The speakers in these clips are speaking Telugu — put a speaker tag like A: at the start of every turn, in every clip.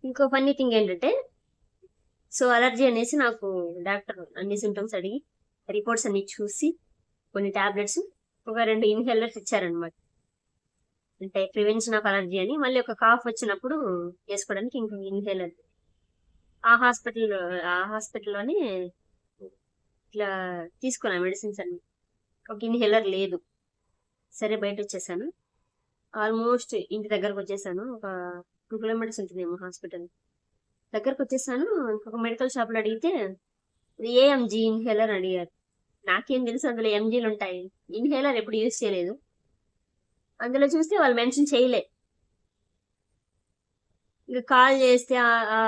A: ఇంకో ఫన్నీ థింగ్ ఏంటంటే, సో అలర్జీ అనేసి నాకు డాక్టర్ అన్ని సిమ్టమ్స్ అడిగి రిపోర్ట్స్ అన్ని చూసి కొన్ని టాబ్లెట్స్ ఒక 2 ఇన్హేలర్స్ ఇచ్చారనమాట. అంటే ప్రివెన్షన్ ఆఫ్ అలర్జీ అని. మళ్ళీ ఒక కాఫ్ వచ్చినప్పుడు వేసుకోవడానికి ఇంకో ఇన్హేలర్. ఆ హాస్పిటల్ ఆ హాస్పిటల్లోనే ఇట్లా తీసుకున్నా మెడిసిన్స్ అన్ని. ఒక ఇన్హేలర్ లేదు. సరే బయట వచ్చేసాను. ఆల్మోస్ట్ ఇంటి దగ్గరకు వచ్చేసాను. ఒక 2 కిలోమీటర్స్ ఉంటుందేమో హాస్పిటల్. దగ్గరకు వచ్చేసాను. ఇంకొక మెడికల్ షాప్ లో అడిగితే ఏఎంజీ ఇన్హేలర్ అని అడిగారు. నాకేం తెలుసు అందులో ఎంజీలు ఉంటాయి. ఇన్హేలర్ ఎప్పుడు యూజ్ చేయలేదు. అందులో చూస్తే వాళ్ళు మెన్షన్ చేయలే. ఇంకా కాల్ చేస్తే ఆ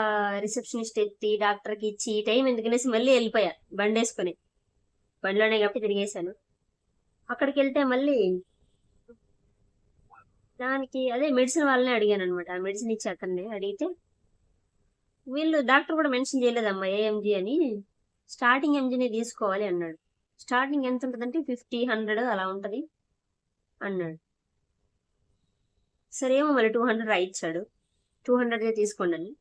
A: రిసెప్షనిస్ట్ ఎత్తి డాక్టర్కి ఇచ్చి టైం ఎందుకనేసి మళ్ళీ వెళ్ళిపోయా బండేసుకొని. బండిలోనే కాబట్టి తిరిగేశాను. అక్కడికి వెళ్తే మళ్ళీ దానికి అదే మెడిసిన్ వాళ్ళనే అడిగాను అనమాట. ఆ మెడిసిన్ ఇచ్చి అతన్ని అడిగితే వీళ్ళు డాక్టర్ కూడా మెన్షన్ చేయలేదమ్మా ఏఎంజీ అని. స్టార్టింగ్ ఎంజీని తీసుకోవాలి అన్నాడు. స్టార్టింగ్ ఎంత ఉంటుందంటే 50, 100 అలా ఉంటది అన్నాడు. సరే ఏమో మళ్ళీ 200 రాయిచ్చాడు. 200 తీసుకోండి అని.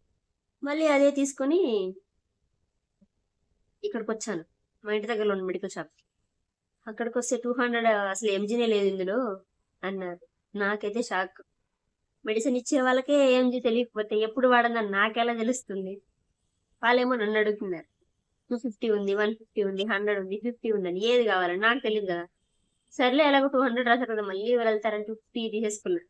A: మళ్ళీ అదే తీసుకొని ఇక్కడికి వచ్చాను. మా ఇంటి దగ్గరలో ఉన్న మెడికల్ షాప్. అక్కడికి వస్తే 200 అసలు ఎంజీనే లేదు ఇందులో అన్నారు. నాకైతే షాక్. మెడిసిన్ ఇచ్చే వాళ్ళకే ఎంజీ తెలియకపోతే ఎప్పుడు వాడదని నాకెలా తెలుస్తుంది? వాళ్ళేమో నన్ను అడుగుతున్నారు. 250 ఉంది, 150 ఉంది, 100 ఉంది, 50 ఉందని. ఏది కావాలని నాకు తెలియదు కదా. సర్లే ఎలాగో 200 రాశారు కదా, మళ్ళీ ఎవరు వెళ్తారని 250 తీసేసుకున్నా.